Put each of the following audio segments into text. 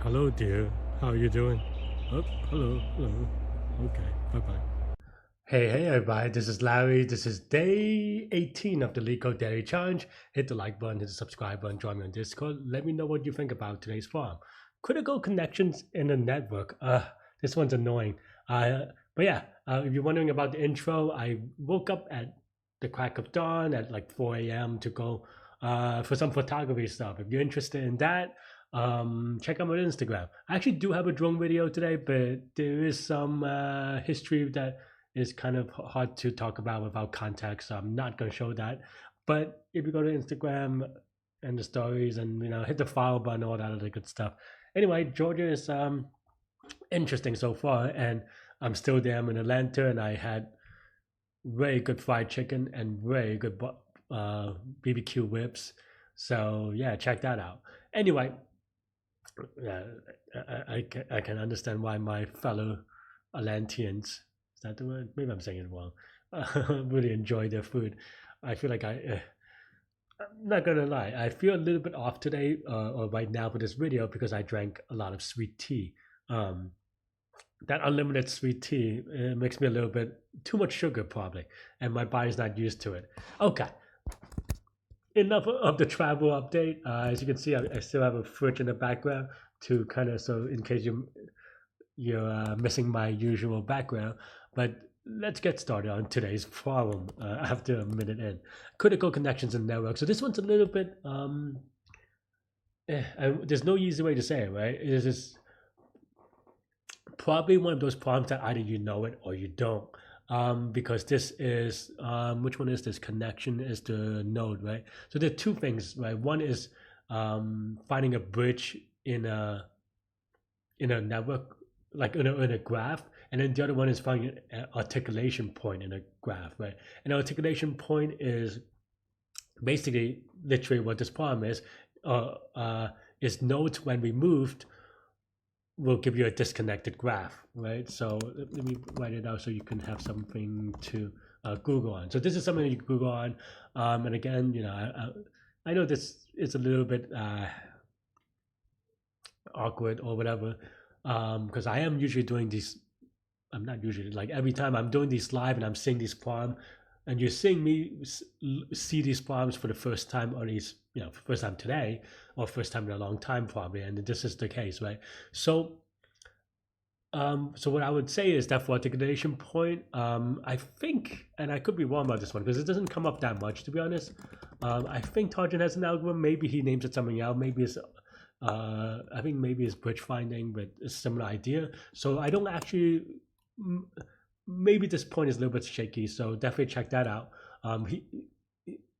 Hello, dear. How are you doing? Oh, hello, hello. Okay, bye bye. Hey, everybody. This is Larry. This is day 18 of the Leetcode Daily Challenge. Hit the like button, hit the subscribe button, join me on Discord. Let me know what you think about today's forum. Critical connections in a network. This one's annoying. But yeah, if you're wondering about the intro, I woke up at the crack of dawn at like 4 a.m. to go for some photography stuff. If you're interested in that, check out my Instagram. I actually do have a drone video today, but there is some history that is kind of hard to talk about without context, so I'm not going to show that. But if you go to Instagram and the stories and hit the follow button, all that other good stuff. Anyway, Georgia is interesting so far, and I'm still there. I'm in Atlanta, and I had very good fried chicken and very good BBQ ribs. So yeah, check that out. Anyway, yeah, I can understand why my fellow Atlanteans, is that the word? Maybe I'm saying it wrong. Really enjoy their food. I feel like I'm not gonna lie, I feel a little bit off today or right now for this video because I drank a lot of sweet tea. Um, that unlimited sweet tea makes me a little bit too much sugar probably, and my body's not used to it. Okay, enough of the travel update. As you can see, I still have a fridge in the background to kind of, so in case you're missing my usual background. But let's get started on today's problem after a minute in. Critical connections in network. So this one's a little bit there's no easy way to say it, right? It is just probably one of those problems that either you know it or you don't. Because this is which one is this? Connection is the node, right? So there are two things, right? One is finding a bridge in a network, like in a graph, and then the other one is finding an articulation point in a graph, right? An articulation point is basically literally what this problem uh, uh, is nodes when removed will give you a disconnected graph, right? So let me write it out so you can have something to Google on. So this is something you can Google on, and again, I know this is a little bit awkward or whatever, because I am usually doing these. I'm not usually, like, every time I'm doing these live and I'm seeing these problems, and you're seeing me see these problems for the first time, or these, first time today, or first time in a long time probably, and this is the case, right? So so what I would say is that for articulation point, I think, and I could be wrong about this one because it doesn't come up that much, to be honest. I think Tarjan has an algorithm. Maybe he names it something else. Maybe it's, I think maybe it's bridge finding, but it's a similar idea. So I don't actually. Maybe this point is a little bit shaky, so definitely check that out. He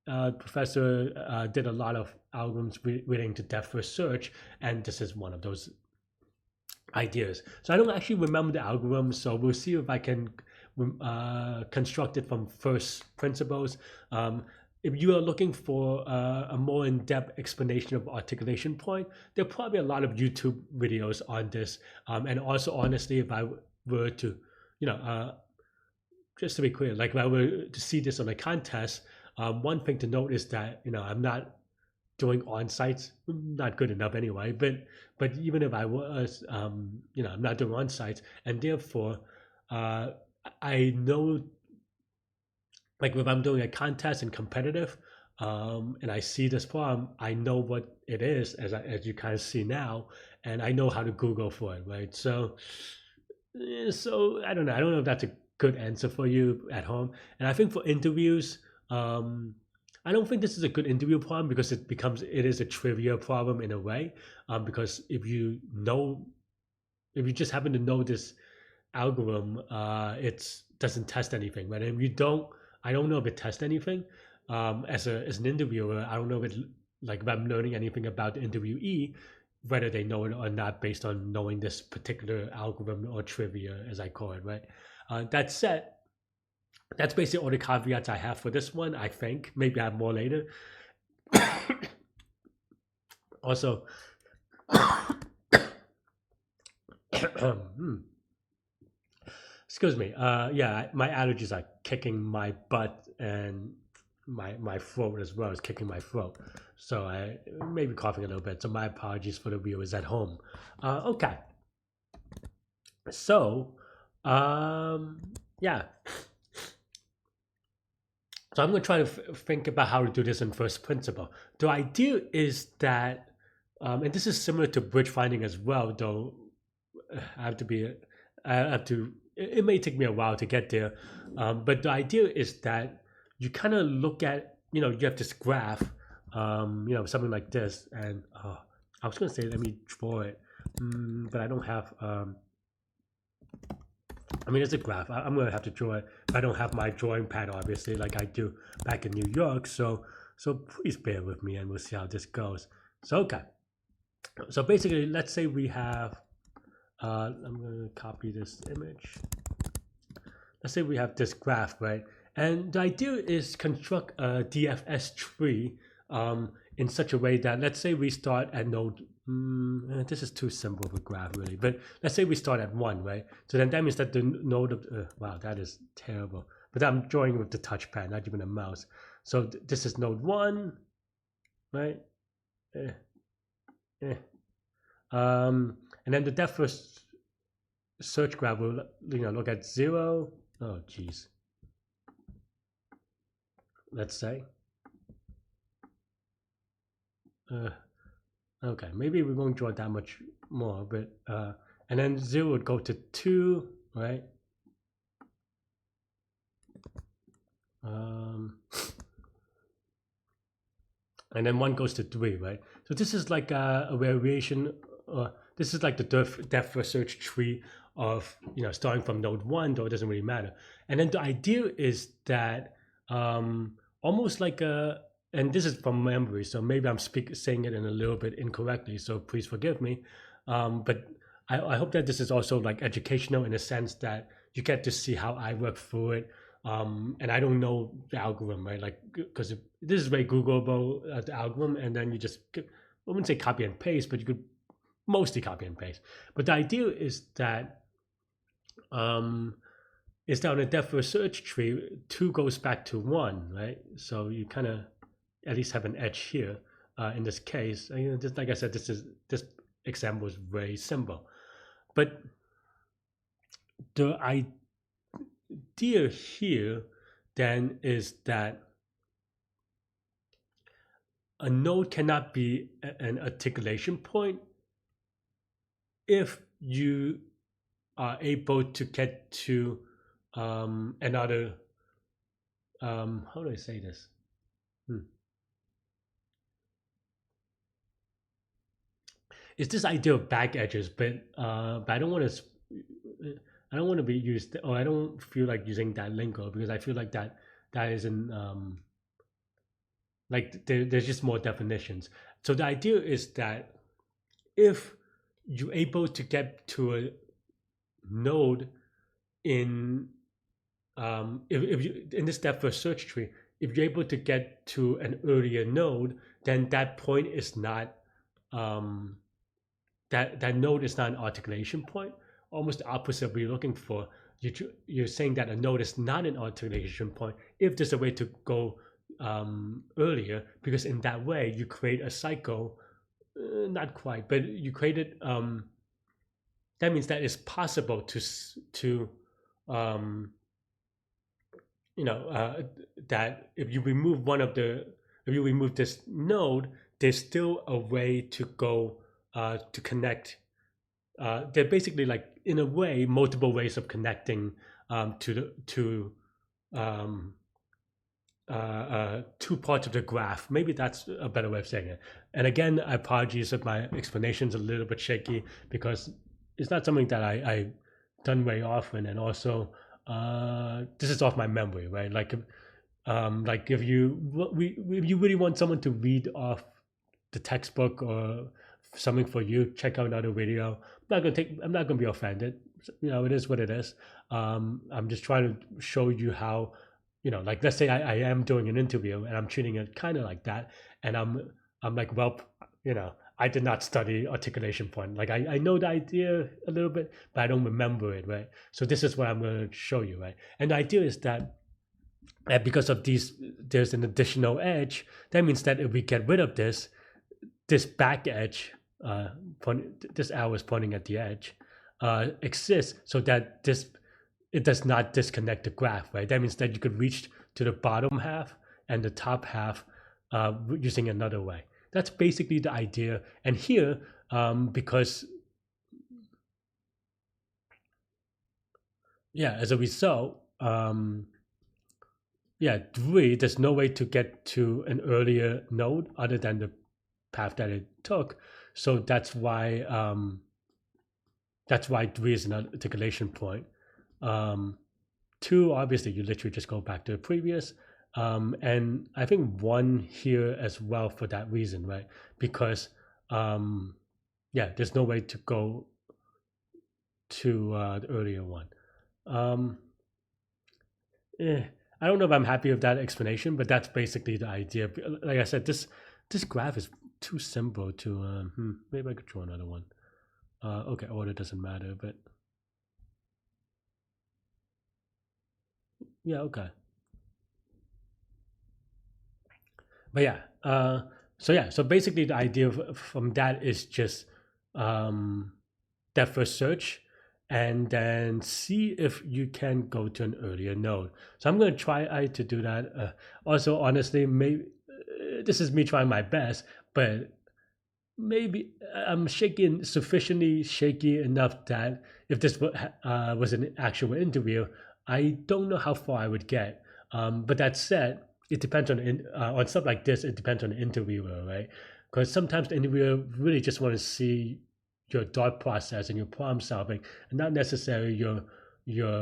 Professor did a lot of algorithms relating to depth first search, and this is one of those ideas. So I don't actually remember the algorithm, so we'll see if I can construct it from first principles. If you are looking for a more in-depth explanation of articulation point, there are probably a lot of YouTube videos on this. And also, honestly, if I were to, you know, uh, just to be clear, like if I were to see this on a contest, one thing to note is that I'm not doing on sites, not good enough anyway. But even if I was, I'm not doing on sites, and therefore, uh, I know, like if I'm doing a contest and competitive, and I see this problem, I know what it is, as you kind of see now, and I know how to Google for it, right? So I don't know. I don't know if that's a good answer for you at home. And I think for interviews, I don't think this is a good interview problem because it is a trivia problem in a way. Because if you just happen to know this algorithm, it doesn't test anything. But if you don't, I don't know if it tests anything. As an interviewer, I don't know if it, like if I'm learning anything about the interviewee, whether they know it or not based on knowing this particular algorithm or trivia, as I call it, right? That said, that's basically all the caveats I have for this one. I think maybe I have more later. Also, excuse me. Yeah, my allergies are kicking my butt, and my throat as well. It's kicking my throat, so I may be coughing a little bit. So my apologies for the viewers at home. Okay, so yeah. So I'm going to try to think about how to do this in first principle. The idea is that, and this is similar to bridge finding as well, though I have to be, I have to. It may take me a while to get there, but the idea is that you kind of look at, you have this graph, something like this, and I was going to say let me draw it, but I don't have. I mean, it's a graph. I'm gonna have to draw it. I don't have my drawing pad, obviously, like I do back in New York. So please bear with me, and we'll see how this goes. So okay. So basically, let's say we have. I'm gonna copy this image. Let's say we have this graph, right? And the idea is construct a DFS tree in such a way that, let's say we start at node. This is too simple of a graph, really. But let's say we start at 1, right? So then that means that the node of wow, that is terrible. But I'm drawing with the touchpad, not even a mouse. So this is node 1, right? And then the depth first search graph will look at 0. Oh, geez. Let's say. Okay, maybe we won't draw that much more, but and then 0 would go to 2, right? And then 1 goes to 3, right? So this is like a variation. This is like the depth first search tree of starting from node 1, though it doesn't really matter. And then the idea is that almost like a, and this is from memory, so maybe I'm saying it in a little bit incorrectly, so please forgive me. But I hope that this is also like educational in a sense that you get to see how I work through it. And I don't know the algorithm, right? Like, because this is very Googleable, the algorithm, and then you just, I wouldn't say copy and paste, but you could mostly copy and paste. But the idea is that on a depth first search tree, 2 goes back to 1, right? So you kind of at least have an edge here in this case. Just like I said, this example is very simple, but the idea here then is that a node cannot be an articulation point if you are able to get to another. How do I say this? It's this idea of back edges, but I don't want to. I don't want to be used, or I don't feel like using that lingo because I feel like that isn't like there's just more definitions. So the idea is that if you're able to get to a node in if you in this depth first search tree, if you're able to get to an earlier node, then that point is not that node is not an articulation point. Almost the opposite of what you're looking for. You're saying that a node is not an articulation point if there's a way to go earlier, because in that way you create a cycle. Not quite, but you created. That means that it's possible to that if you remove this node, there's still a way to go to connect. They're basically like, in a way, multiple ways of connecting to two parts of the graph. Maybe that's a better way of saying it. And again, I apologize if my explanation's a little bit shaky because it's not something that I done very often, and also this is off my memory, right? Like if you really want someone to read off the textbook or something for you, check out another video. I'm not gonna be offended. It is what it is. I'm just trying to show you how, like, let's say I am doing an interview and I'm treating it kind of like that, and I'm like, well, I did not study articulation point. Like I know the idea a little bit, but I don't remember it, right? So this is what I'm going to show you, right? And the idea is that And because of these, there's an additional edge. That means that if we get rid of this back edge, this arrow is pointing at the edge, exists so that it does not disconnect the graph, right? That means that you could reach to the bottom half and the top half using another way. That's basically the idea. And here, because as a result, there's no way to get to an earlier node other than the path that it took. So that's why 3 is an articulation point. 2, obviously, you literally just go back to the previous. And I think 1 here as well for that reason, right? Because there's no way to go to the earlier one. I don't know if I'm happy with that explanation, but that's basically the idea. Like I said, this graph is too simple to maybe I could draw another one. Okay, order doesn't matter, but yeah, okay. But so basically the idea from that is just depth first search and then see if you can go to an earlier node. So I'm going to try to do that. Also, honestly, maybe this is me trying my best, but maybe I'm sufficiently shaky enough that if this was an actual interview, I don't know how far I would get. But that said, it depends on stuff like this. It depends on the interviewer, right? Because sometimes the interviewer really just want to see your thought process and your problem solving, and not necessarily your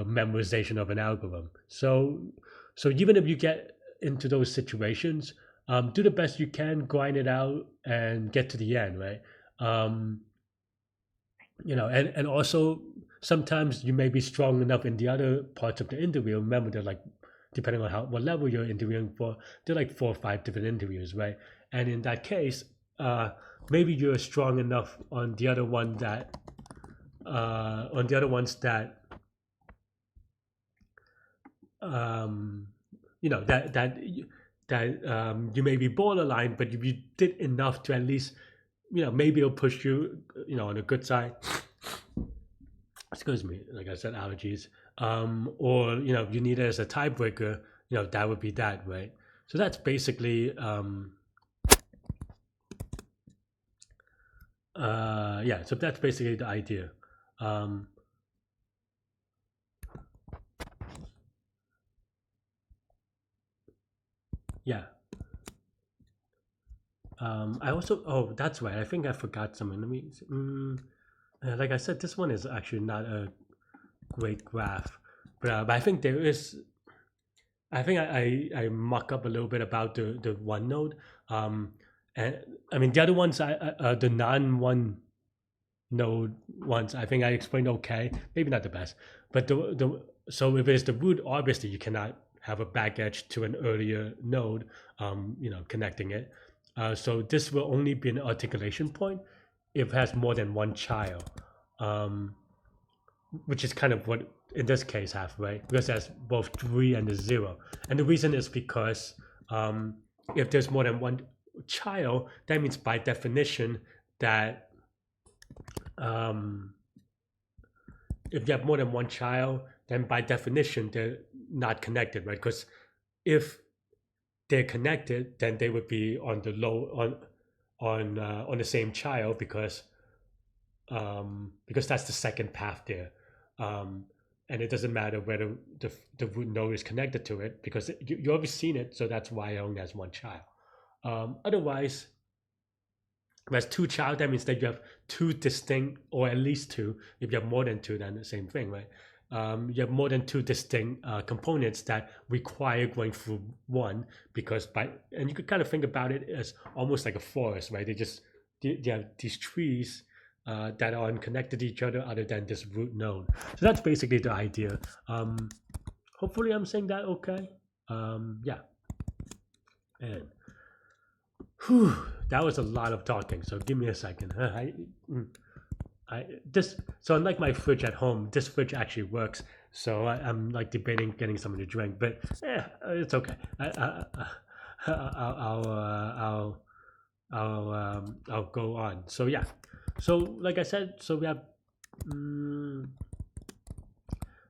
memorization of an algorithm. So even if you get into those situations, do the best you can, grind it out, and get to the end, right? And also sometimes you may be strong enough in the other parts of the interview. Remember, they're like, depending on what level you're interviewing for, they're like 4 or 5 different interviews, right? And in that case, maybe you're strong enough on the other one that on the other ones that you may be borderline, but if you did enough to at least, maybe it'll push you, on the good side. Excuse me, like I said, allergies. Or if you need it as a tiebreaker, that would be that, right? So that's basically so that's basically the idea. I also, that's right, I think I forgot something. Let me like I said, this one is actually not a great graph, but I think there is. I think I muck up a little bit about the one node, and I mean the other ones, the non-one node ones, I think I explained okay, maybe not the best, but so if it's the root, obviously you cannot have a back edge to an earlier node, connecting it. So this will only be an articulation point if it has more than one child, which is kind of what in this case have, right? Because it has both 3 and a 0. And the reason is because if there's more than one child, that means by definition that if you have more than one child, then by definition they're not connected, right? Because if they're connected, then they would be on the on the same child because that's the second path there, and it doesn't matter whether the root node is connected to it because you already seen it, so that's why it only has one child. Otherwise, if it has 2 child, that means that you have 2 distinct, or at least 2. If you have more than 2, then the same thing, right? You have more than 2 distinct components that require going through one, because and you could kind of think about it as almost like a forest, right? They have these trees that are unconnected to each other than this root node. So that's basically the idea. Hopefully I'm saying that okay. And that was a lot of talking, so give me a second. So unlike my fridge at home, this fridge actually works. So I'm like debating getting something to drink, but it's okay. I'll go on. So yeah, so like I said, so we have.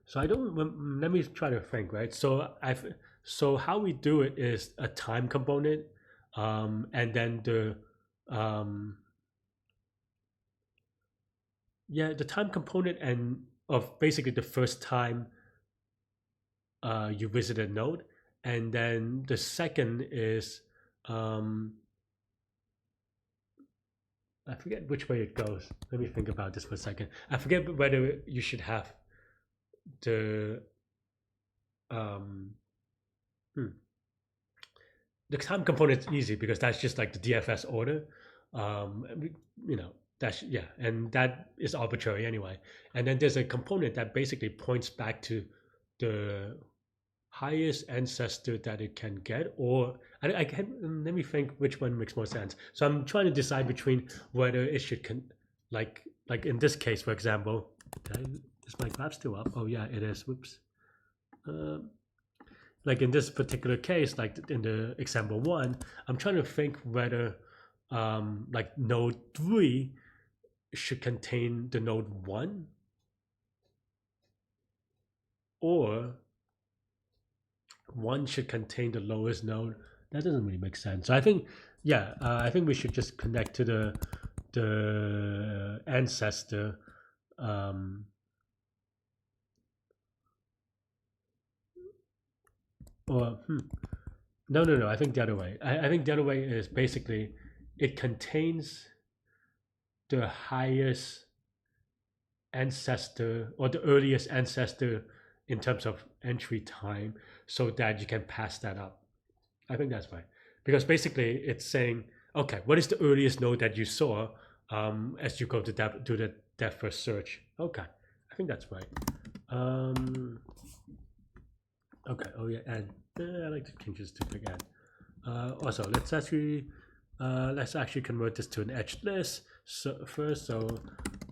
So I don't. Let me try to think. Right. So how we do it is a time component, and then um, the time component and of basically the first time you visit a node, and then the second is um, I forget which way it goes. Let me think about this for a second. I forget whether you should have the um, hmm, the time component is easy because that's just like the DFS order. You know, that's yeah, and that is arbitrary anyway. And then there's a component that basically points back to the highest ancestor that it can get, or I can let me think which one makes more sense. So I'm trying to decide between whether it should like in this case, for example. Is my graph still up? Oh yeah, it is. Whoops. Like in this particular case, like in the example one, I'm trying to think whether like node 3 should contain the node 1, or 1 should contain the lowest node. That doesn't really make sense. So I think, yeah, I think we should just connect to the ancestor. Or no. I think the other way. I think the other way is basically it contains the highest ancestor or the earliest ancestor in terms of entry time, so that you can pass that up. I think that's right, because basically it's saying, okay, what is the earliest node that you saw as you go to do the depth first search? Okay, I think that's right. Okay. Oh yeah, and I like to change this to big N. Also, let's actually convert this to an edge list first. So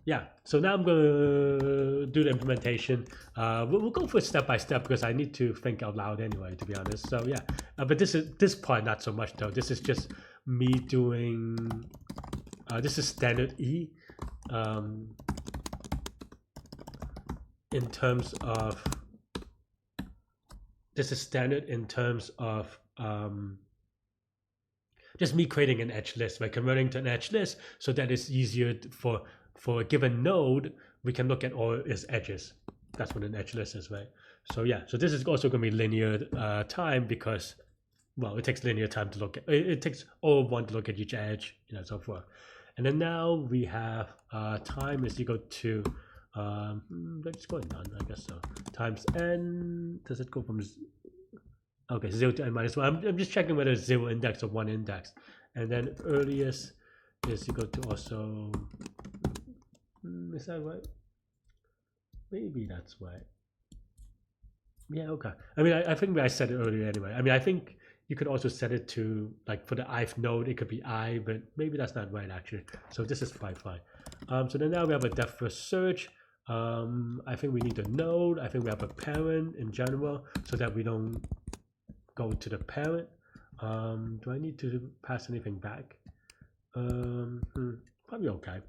yeah, so now I'm gonna do the implementation. We'll go for step by step because I need to think out loud anyway, to be honest. So yeah, but this part not so much though. This is just me doing. This is standard E. In terms of this is standard in terms of just me creating an edge list, by converting to an edge list, so that it's easier for a given node, we can look at all its edges. That's what an edge list is, right? So yeah, so this is also going to be linear time because, well, it takes linear time to look at. It takes O1 to look at each edge, so forth. And then now we have time is equal to let's go none, I guess so. Times n. Does it go from? Okay, 0 to n minus 1. I'm just checking whether it's 0 index or 1 index. And then earliest is equal to also. Is that right? Maybe that's right. Yeah, okay. I mean, I think I said it earlier anyway. I mean, I think you could also set it to, like, for the ith node, it could be I, but maybe that's not right, actually. So this is fine. So then now we have a depth first search. I think we need a node. I think we have a parent in general, so that we don't go to the parent. Do I need to pass anything back? Probably okay.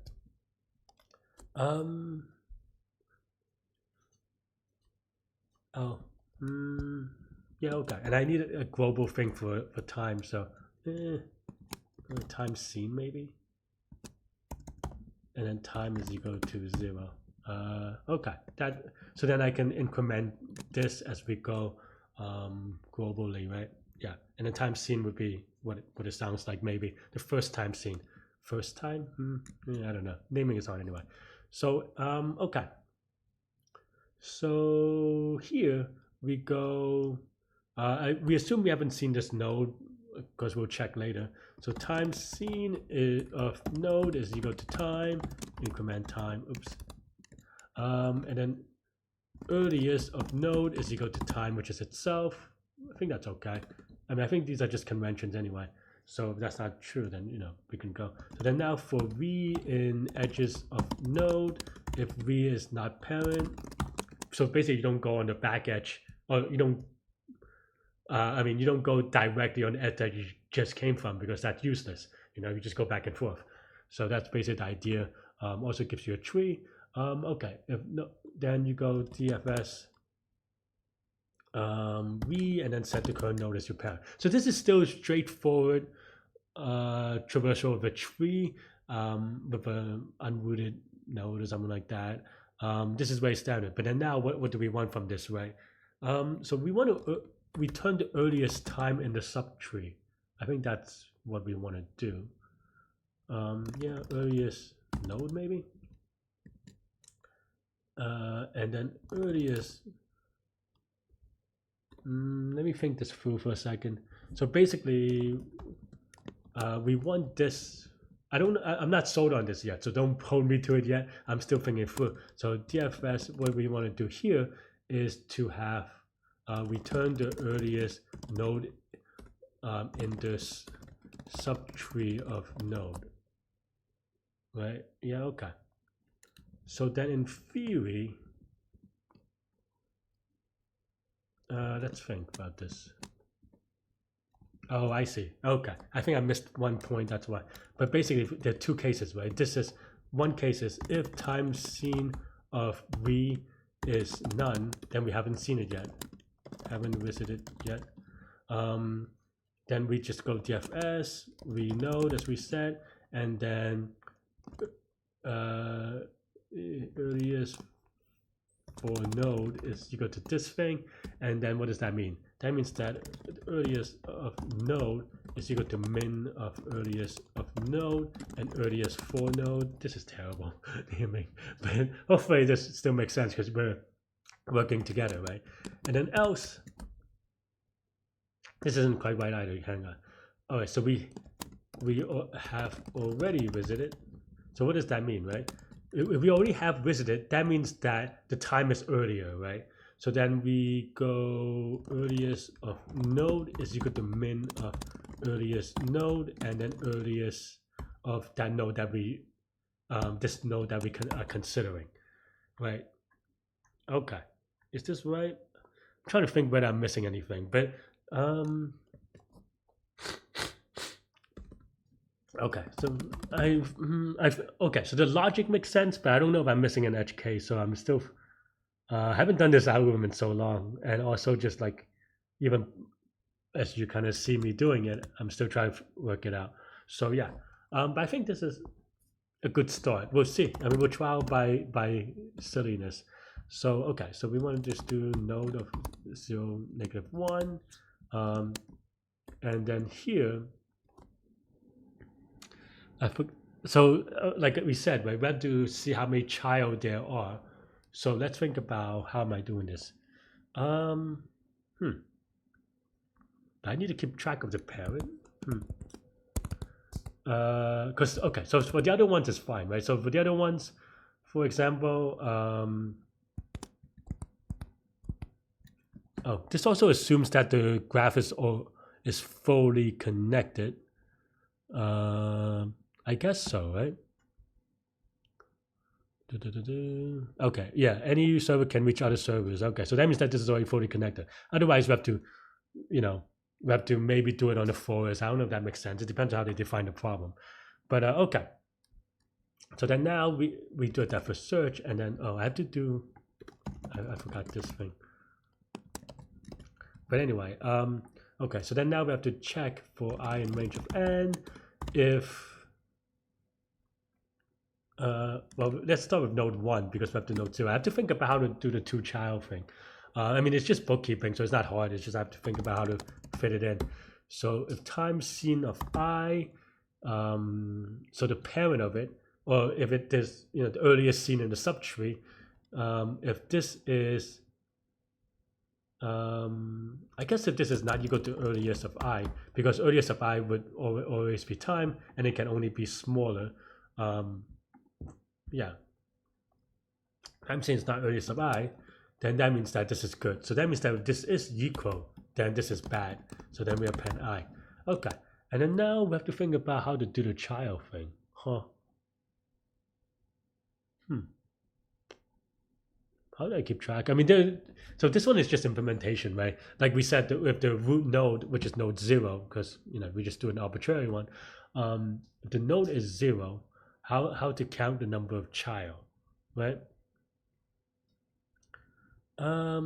Yeah, okay. And I need a global thing for time, so time scene maybe. And then time is equal to 0. Okay. So then I can increment this as we go globally, right? Yeah. And then time scene would be what it sounds like, maybe the first time scene. First time? I don't know. Naming is hard anyway. So okay. So here we go. We assume we haven't seen this node because we'll check later. So time scene of node is equal to time, increment time, and then earliest of node is equal to time, which is itself. I think that's okay. I mean, I think these are just conventions anyway. So if that's not true, then, we can go. So then now for v in edges of node, if v is not parent, so basically you don't go on the back edge, or you don't. I mean, you don't go directly on the edge that you just came from because that's useless. You just go back and forth. So that's basically the idea. Also gives you a tree. Okay, if no, then you go DFS V and then set the current node as your parent. So this is still straightforward traversal of a tree with an unrooted node or something like that. This is very standard. But then now, what do we want from this, right? So we want to return the earliest time in the subtree. I think that's what we want to do. Yeah, earliest node maybe. And then earliest. Let me think this through for a second. So basically, we want this. I'm not sold on this yet, so don't hold me to it yet. I'm still thinking through. So DFS, what we want to do here is to have return the earliest node in this subtree of node. Right? Yeah. Okay. So then, in theory, let's think about this. Oh, I see. Okay. I think I missed one point, that's why. But basically, there are two cases, right? This is, one case is if time seen of V is none, then we haven't seen it yet. Haven't visited yet. Then we just go DFS, we node as we said, and then earliest for node is you go to this thing, and then what does that mean? That means that the earliest of node is equal to min of earliest of node and earliest for node. This is terrible naming, but hopefully this still makes sense because we're working together, right? And then else, this isn't quite right either. Hang on. All right, so we have already visited. So what does that mean, right? If we already have visited, that means that the time is earlier, right? So then we go earliest of node is equal to min of earliest node, and then earliest of that node that we, this node that we are considering, right? Okay, is this right? I'm trying to think whether I'm missing anything, but okay, so okay, so the logic makes sense, but I don't know if I'm missing an edge case, so I'm still. I haven't done this algorithm in so long, and also just like, even as you kind of see me doing it, I'm still trying to work it out. So yeah, but I think this is a good start. We'll see. I mean, we'll trial by silliness. So okay, so we want to just do node of 0, -1, and then here, so like we said, right, we have to see how many child there are. So let's think about how am I doing this. I need to keep track of the parent. Because okay, so for the other ones it's fine, right? So for the other ones, for example, oh, this also assumes that the graph is fully connected. I guess so, right? Okay, yeah, any server can reach other servers. Okay, so that means that this is already fully connected. Otherwise, we have to, we have to maybe do it on the forest. I don't know if that makes sense. It depends on how they define the problem. But okay. So then now we do that for search, and then, oh, I have to do, I forgot this thing. But anyway, okay, so then now we have to check for I in range of n if, well, let's start with node 1 because we have to node 0. I have to think about how to do the 2 child thing. I mean, it's just bookkeeping, so it's not hard. It's just I have to think about how to fit it in. So if time seen of I, so the parent of it, or if it is, the earliest seen in the subtree, if this is, I guess if this is not equal to earliest of I, because earliest of I would always be time, and it can only be smaller. Yeah, I'm saying it's not earliest of I, then that means that this is good. So that means that if this is equal, then this is bad. So then we append I. Okay, and then now we have to think about how to do the child thing. how do I keep track? I mean, so this one is just implementation, right? Like we said, with the root node, which is node 0, because we just do an arbitrary one. If the node is 0, how to count the number of child, right? There are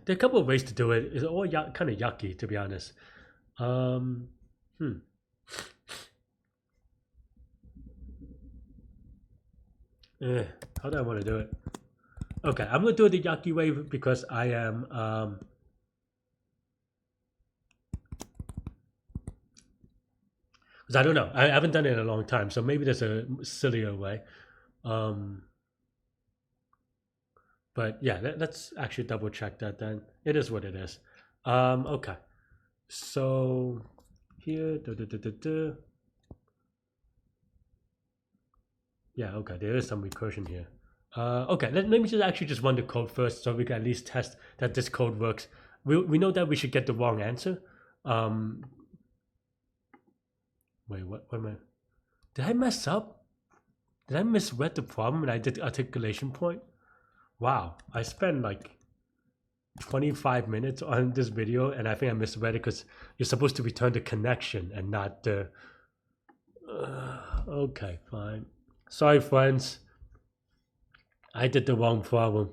a couple of ways to do it. It's all kind of yucky, to be honest. Um, hmm. How do I want to do it? Okay, I'm gonna do it the yucky way because I am. Because I don't know. I haven't done it in a long time, so maybe there's a sillier way. Um, but yeah, let's actually double check that then. It is what it is. Okay. So here, yeah, okay, there is some recursion here. Okay, let me just actually just run the code first so we can at least test that this code works. We know that we should get the wrong answer. Wait, what am I? Did I mess up? Did I misread the problem when I did articulation point? Wow, I spent like 25 minutes on this video and I think I misread it because you're supposed to return the connection and not the... okay, fine. Sorry, friends. I did the wrong problem.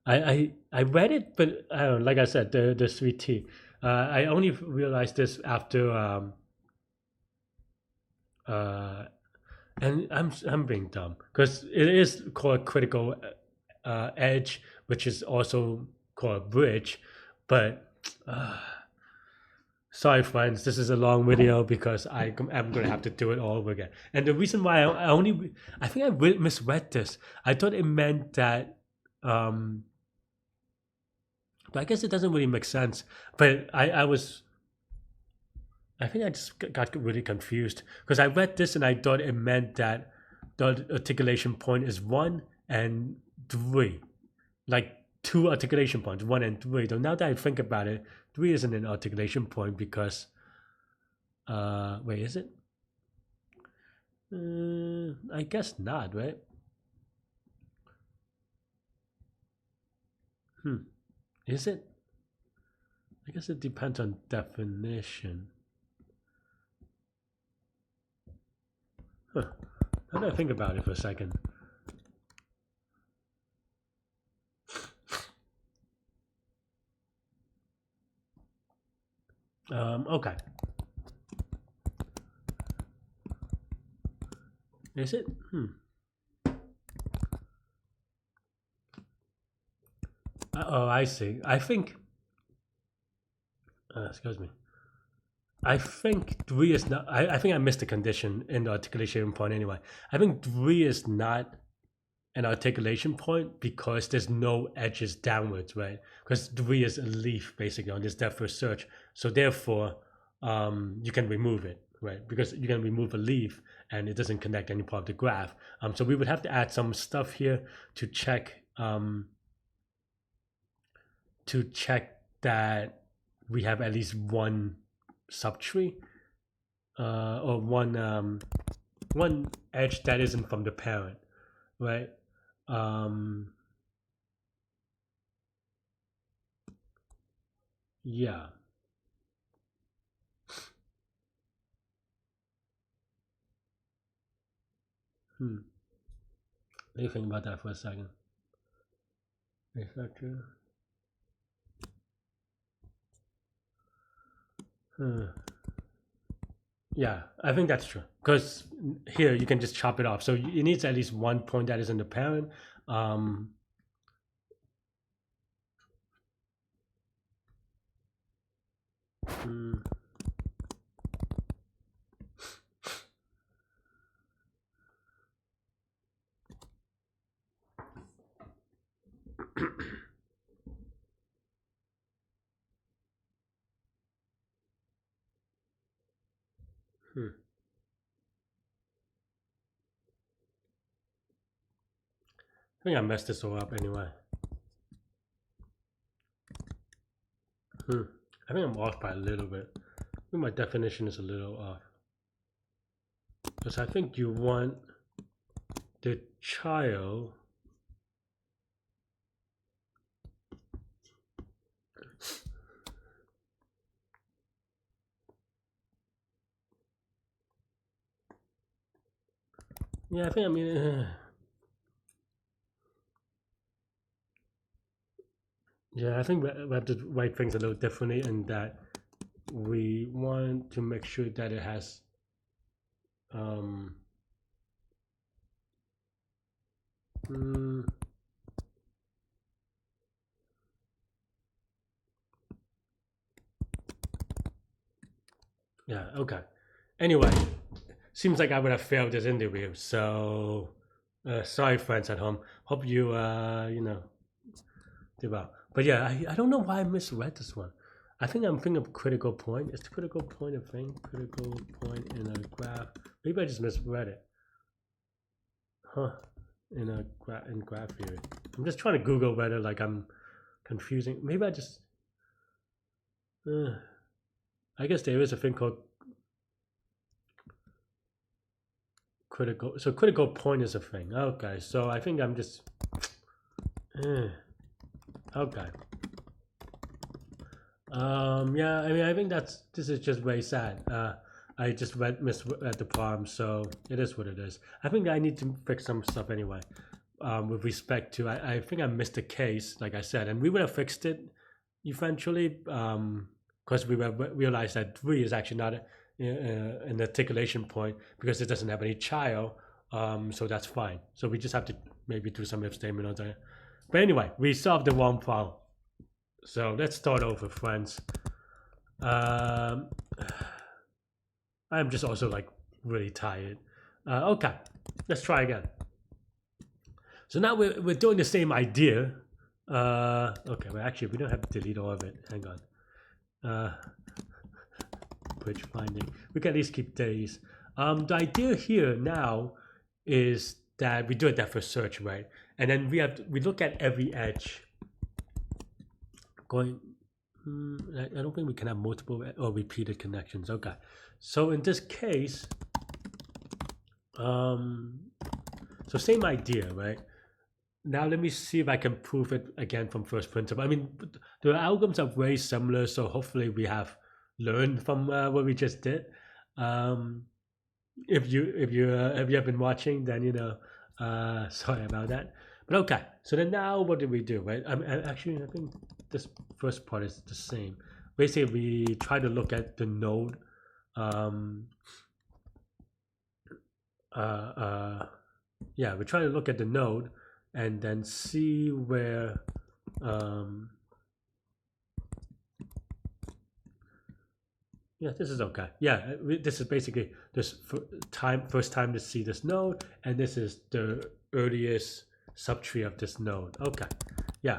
I read it, but I don't know, like I said, the 3T. I only realized this after and I'm being dumb because it is called critical edge, which is also called bridge, but sorry friends, this is a long video because I'm gonna have to do it all over again. And the reason why I think I misread this. I thought it meant that but I guess it doesn't really make sense. But I think I just got really confused because I read this and I thought it meant that the articulation point is 1 and 3, like 2 articulation points, 1 and 3. So now that I think about it, 3 isn't an articulation point because, wait, is it? I guess not, right? Is it? I guess it depends on definition. Huh. How do I think about it for a second? Okay. Is it? Oh, I see. I think. Excuse me. I think 3 is not. I think I missed the condition in the articulation point anyway. I think 3 is not an articulation point because there's no edges downwards, right? Because 3 is a leaf basically on this depth first search. So therefore, you can remove it, right? Because you can remove a leaf and it doesn't connect any part of the graph. So we would have to add some stuff here to check that we have at least one subtree or one edge that isn't from the parent, right? Yeah. Let me think about that for a second. Is that true? Yeah, I think that's true. Because here you can just chop it off. So it needs at least one point that is in the parent. I think I messed this all up anyway. I think I'm off by a little bit. I think my definition is a little off. Because I think you want the child Yeah, I think, I mean, yeah, I think we have to write things a little differently in that we want to make sure that it has, um, mm, yeah, okay. Anyway, seems like I would have failed this interview, so sorry, friends at home. Hope you, did well. But yeah, I don't know why I misread this one. I think I'm thinking of critical point. Is the critical point a thing? Critical point in a graph. Maybe I just misread it. Huh. In graph theory. I'm just trying to Google whether like I'm confusing. Maybe I just I guess there is a thing called critical. So critical point is a thing. Okay, so I think I'm just okay. Yeah, I mean, I think this is just very sad. I just misread the problem, so it is what it is. I think I need to fix some stuff anyway. With respect to, I think I missed a case, like I said, and we would have fixed it eventually, because we realized that 3 is actually not an articulation point because it doesn't have any child. So that's fine. So we just have to maybe do some if statement on that. But anyway, we solved the wrong problem. So let's start over, friends. I'm just also like really tired. Okay, let's try again. So now we're doing the same idea. Okay, well actually we don't have to delete all of it. Hang on. Bridge finding. We can at least keep days. The idea here now is that we do a depth first search, right? And then we look at every edge. Going. I don't think we can have multiple or repeated connections. Okay, so in this case, so same idea, right? Now let me see if I can prove it again from first principle. I mean, the algorithms are very similar, so hopefully we have learned from what we just did. If you have been watching, then you know. Sorry about that. But okay, so then now what do we do, right? Actually, I think this first part is the same. Basically, we try to look at the node. Yeah, we try to look at the node and then see where yeah, this is okay. Yeah, this is basically this first time to see this node, and this is the earliest subtree of this node. Okay, yeah,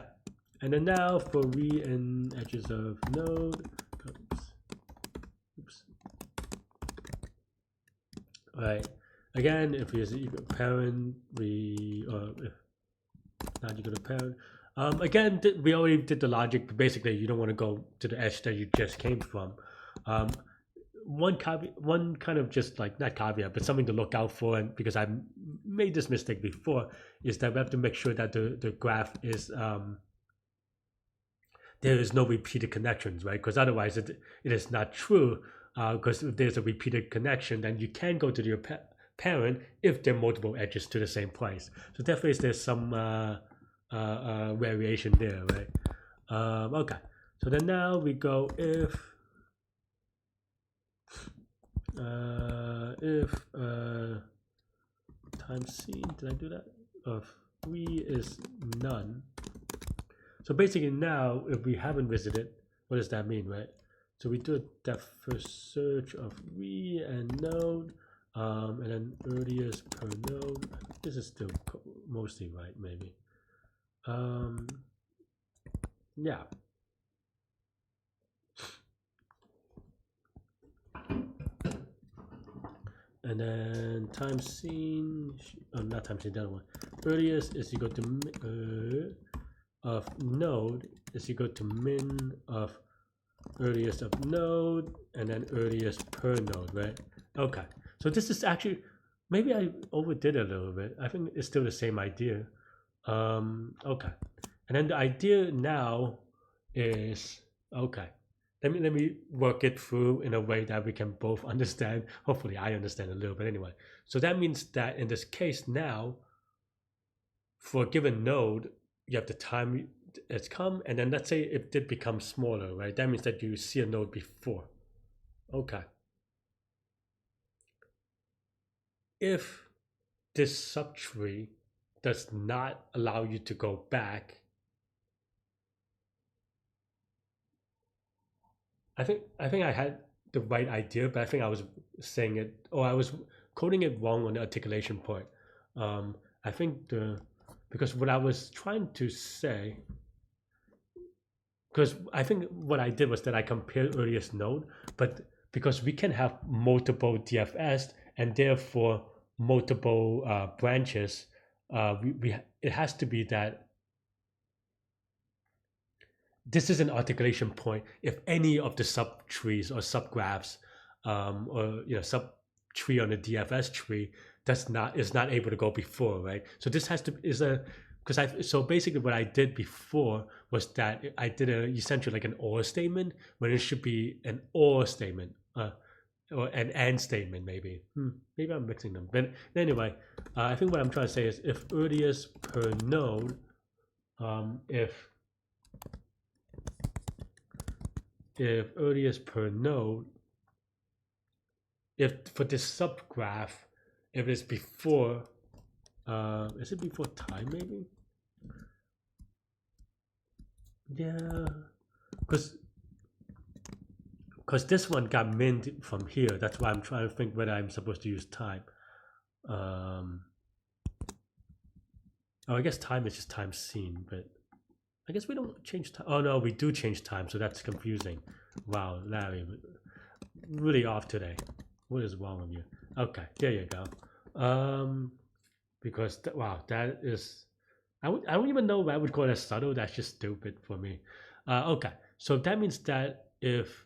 and then now for we and edges of node. Oops. All right. Again, if we use equal parent, we if not equal to parent. Again, we already did the logic, but basically you don't want to go to the edge that you just came from. One kind of just like not caveat, but something to look out for, and because I made this mistake before, is that we have to make sure that the graph is there is no repeated connections, right? Because otherwise it is not true. Because if there's a repeated connection, then you can go to your parent if there are multiple edges to the same place. So definitely there's some variation there, right? Okay, so then now we go if times seen, did I do that? Of 3 is none. So basically now, if we haven't visited, what does that mean, right? So we do a depth first search of we and node, and then earliest per node. This is still mostly right, maybe. Yeah. And then time seen, oh, not time seen, the other one. Earliest is equal to of node is equal to min of earliest of node, and then earliest per node, right? Okay, so this is actually, maybe I overdid it a little bit. I think it's still the same idea. Okay, and then the idea now is, okay, let me work it through in a way that we can both understand. Hopefully, I understand a little bit anyway. So that means that in this case now, for a given node, you have the time it's come, and then let's say it did become smaller, right? That means that you see a node before. Okay. If this subtree does not allow you to go back, I think I had the right idea, but I think I was saying it, or I was coding it wrong on the articulation point. I think because what I was trying to say, because I think what I did was that I compared earliest node, but because we can have multiple DFS and therefore multiple branches, we it has to be that this is an articulation point if any of the subtrees or subgraphs or subtree on the DFS tree is not able to go before, right? So this has to is a because I so basically what I did before was that I did essentially like an or statement when it should be an or statement or an and statement maybe. Maybe I'm mixing them. But anyway, I think what I'm trying to say is if earliest per node, if earliest per node, if for this subgraph, if it's before, is it before time maybe? Yeah, because this one got mint from here. That's why I'm trying to think whether I'm supposed to use time. Oh, I guess time is just time seen, but I guess we don't change time. Oh no, we do change time, so that's confusing. Wow, Larry, really off today. What is wrong with you? Okay, there you go. Because wow, that is, I don't even know why I would call that subtle. That's just stupid for me. Okay, so that means that if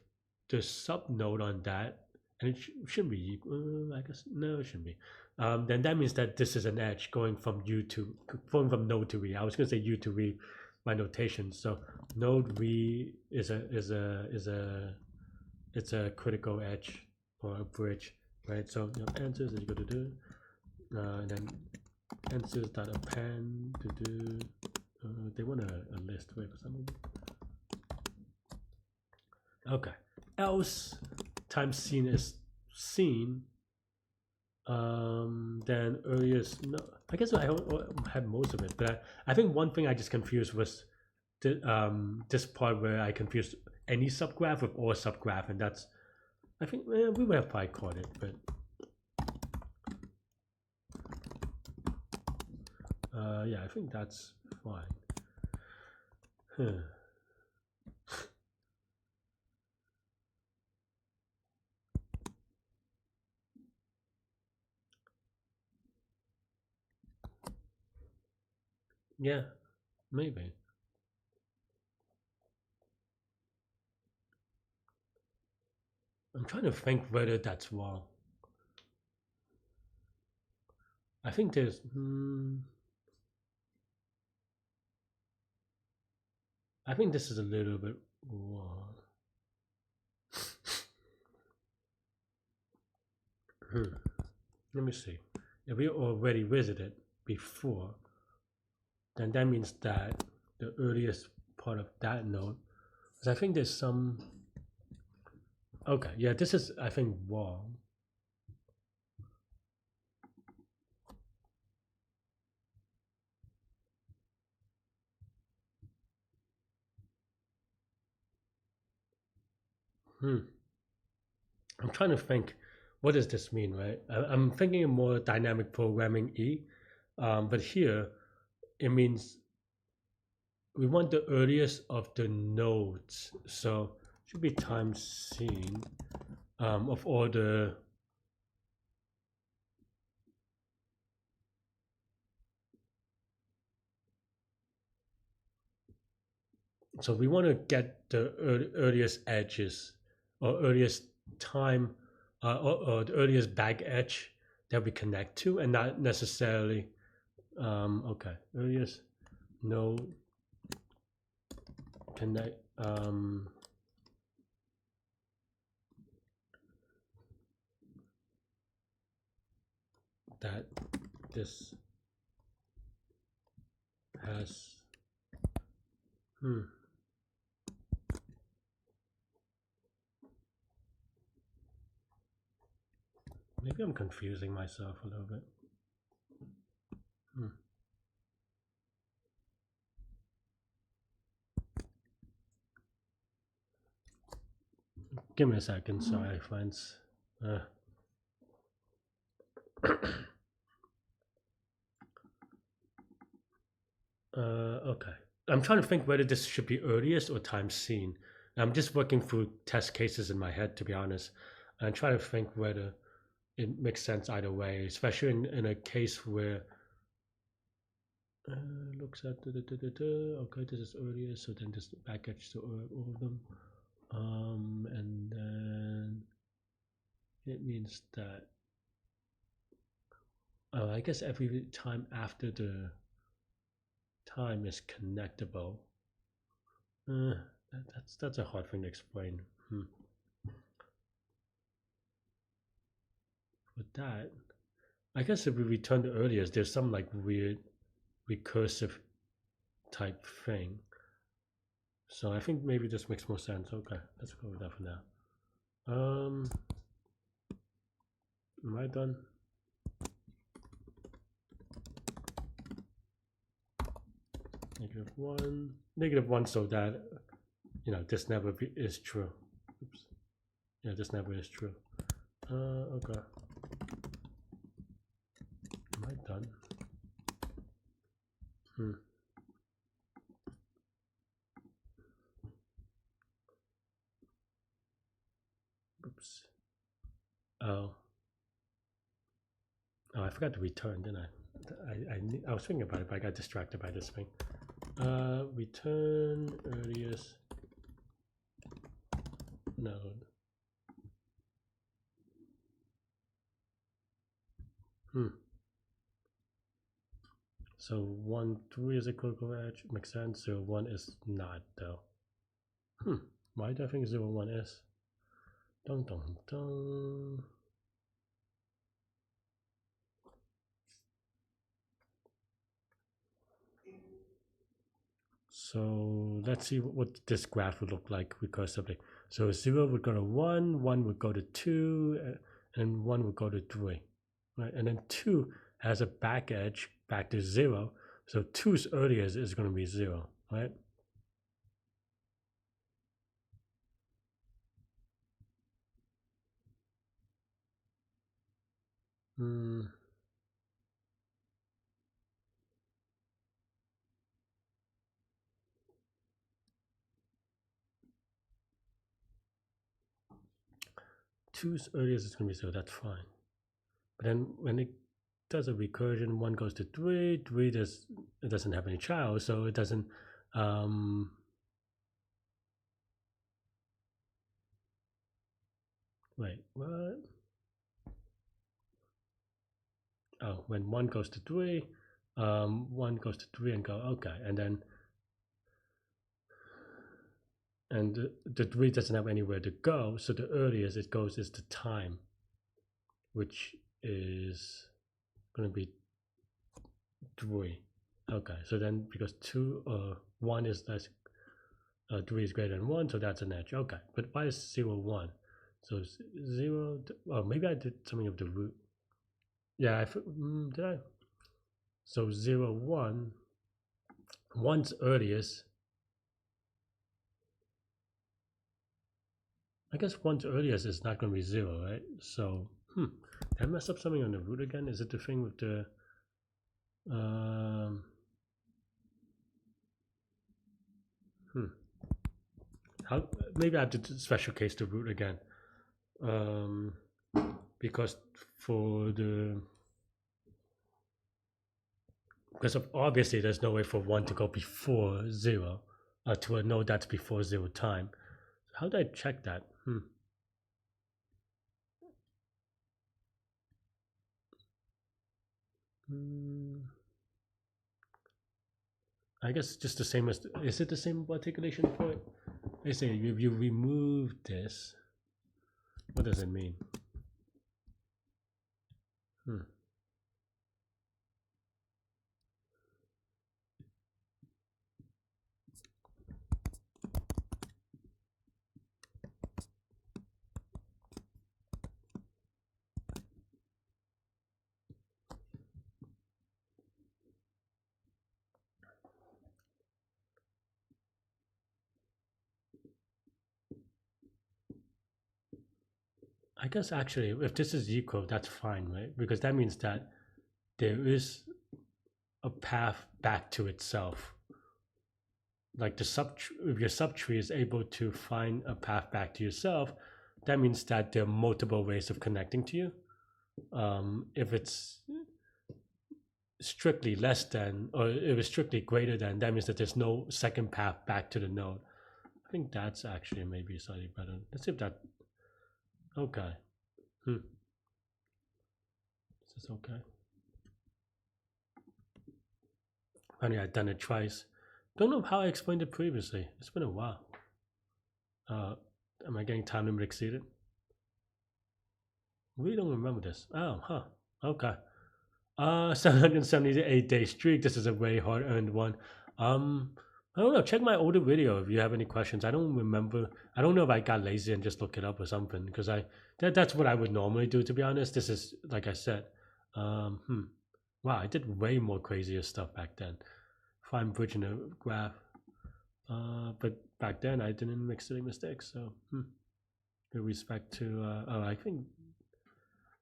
the sub node on that, and it shouldn't be equal, I guess no, it shouldn't be. Then that means that this is an edge going from node to re. I was gonna say u to re, my notation. So node re is it's a critical edge or a bridge, right? So answers is equal to do, and then answers dot append to do. They want a list. Wait for some reason. Okay. Else times seen is seen. Then earliest. No, I guess I had most of it, but I think one thing I just confused was this part where I confused any subgraph with or subgraph, and that's I think we would have probably caught it, but yeah, I think that's fine. Yeah, maybe. I'm trying to think whether that's wrong. I think there's. I think this is a little bit wrong. Let me see. If we already visited before, then that means that the earliest part of that node, because I think there's some. Okay, yeah, this is I think wrong. I'm trying to think, what does this mean, right? I'm thinking of more dynamic programming E, but here it means we want the earliest of the nodes, so it should be time seen of all the. So we want to get the earliest edges or earliest time or the earliest back edge that we connect to, and not necessarily okay, earliest node connect that this has maybe I'm confusing myself a little bit. Give me a second, sorry, friends. Okay. I'm trying to think whether this should be earliest or time seen. I'm just working through test cases in my head, to be honest, and trying to think whether it makes sense either way, especially in a case where looks at okay, this is earliest, so then just package to all of them, and then it means that I guess every time after the time is connectable. That's a hard thing to explain. With that, I guess if we return to earliest, there's some like weird recursive type thing. So I think maybe this makes more sense. Okay, let's go with that for now. Am I done? -1, -1, so that this never is true. Oops. Yeah, this never is true. Okay. Am I done? Oops. Oh, I forgot to return, didn't I? I was thinking about it, but I got distracted by this thing. Return earliest node. So 1, 3 is a critical edge. Makes sense. 0, 1 is not though. Why do I think 0, 1 is? Dun dun dun. So let's see what this graph would look like recursively. So 0 would go to 1, 1 would go to 2, and 1 would go to 3. Right? And then 2 has a back edge back to 0. So 2's earliest is going to be 0, right? Two's earliest is going to be 0, that's fine. But then when it does a recursion, 1 goes to 3, 3 it doesn't have any child, so it doesn't wait, what? Oh, when 1 goes to 3, 1 goes to 3 and go, okay, and then the 3 doesn't have anywhere to go, so the earliest it goes is the time, which is going to be 3. Okay, so then because 1 is less, 3 is greater than 1, so that's an edge. Okay, but why is 0, 1? So 0, oh, maybe I did something of the root. Yeah, did I? So 0, 1, 1's earliest. I guess 1's earliest is not going to be 0, right? So, did I mess up something on the root again? Is it the thing with the how maybe I have to special case the root again, because obviously there's no way for 1 to go before 0 to a node that's before 0 time. How do I check that? I guess just the same as, is it the same articulation point? They say if you remove this, what does it mean? I guess actually, if this is equal, that's fine, right? Because that means that there is a path back to itself. Like if your subtree is able to find a path back to yourself, that means that there are multiple ways of connecting to you. If it's strictly less than, or if it's strictly greater than, that means that there's no second path back to the node. I think that's actually maybe slightly better. Let's see if that. Okay. Is this okay? Funny, I've done it twice. Don't know how I explained it previously. It's been a while. Am I getting time limit exceeded? We don't remember this. Oh, huh. Okay. 778-day streak. This is a very hard earned one. I don't know. Check my older video if you have any questions. I don't remember. I don't know if I got lazy and just look it up or something because that's what I would normally do, to be honest. This is like I said. Wow, I did way more crazier stuff back then. Find bridge in a graph. But back then I didn't make silly mistakes. So with respect to I think.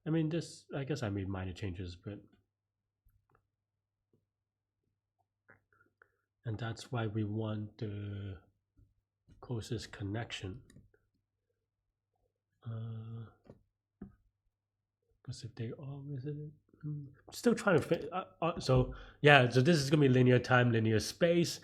I mean, this. I guess I made minor changes, but. And that's why we want the closest connection. Because if they all visit it, still trying to fit. So yeah, so this is gonna be linear time, linear space.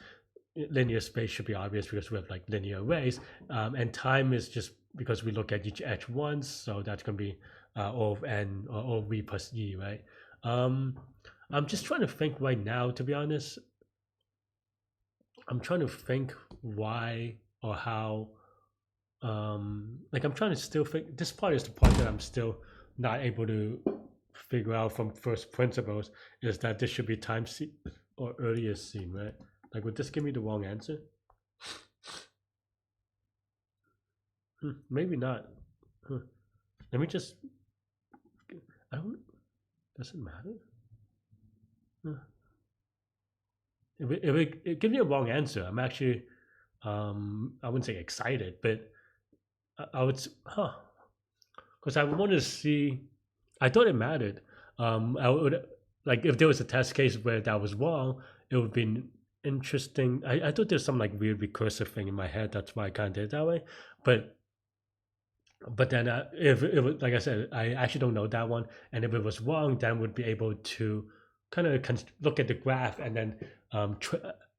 Linear space should be obvious because we have like linear arrays, and time is just because we look at each edge once. So that's gonna be O of n or O of v plus e, right? I'm just trying to think right now, to be honest. I'm trying to think why or how. Like I'm trying to still think. This part is the part that I'm still not able to figure out from first principles. Is that this should be time scene or earliest scene, right? Like, would this give me the wrong answer? Maybe not. Let me just. I don't. Does it matter? If it gives me a wrong answer, I'm actually, I wouldn't say excited, but I would, because I wanted to see. I thought it mattered. I would like if there was a test case where that was wrong, it would be interesting. I thought there's some like weird recursive thing in my head. That's why I kind of did it that way. But then if it was, like I said, I actually don't know that one. And if it was wrong, then would be able to kind of look at the graph and then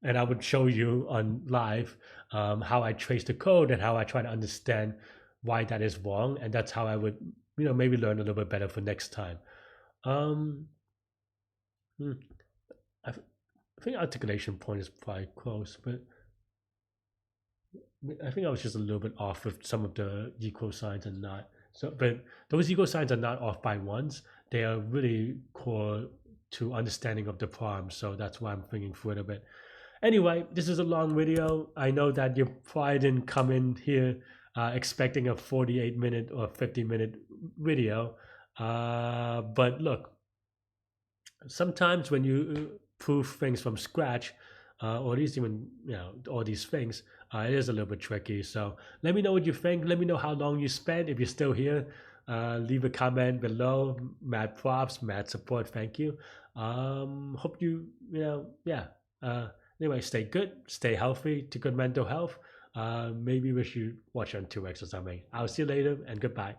and I would show you on live how I trace the code and how I try to understand why that is wrong, and that's how I would maybe learn a little bit better for next time. I think articulation point is probably close, but I think I was just a little bit off with some of the equal signs and not. So, but those equal signs are not off by ones. They are really core to understanding of the problem. So that's why I'm thinking through it a bit. Anyway, this is a long video. I know that you probably didn't come in here expecting a 48-minute or 50-minute video. But look, sometimes when you prove things from scratch, or at least even all these things, it is a little bit tricky. So let me know what you think. Let me know how long you spent. If you're still here, leave a comment below. Mad props, mad support. Thank you. Hope anyway, stay good, stay healthy, to good mental health. Maybe we should watch on 2x or something. I'll see you later and goodbye.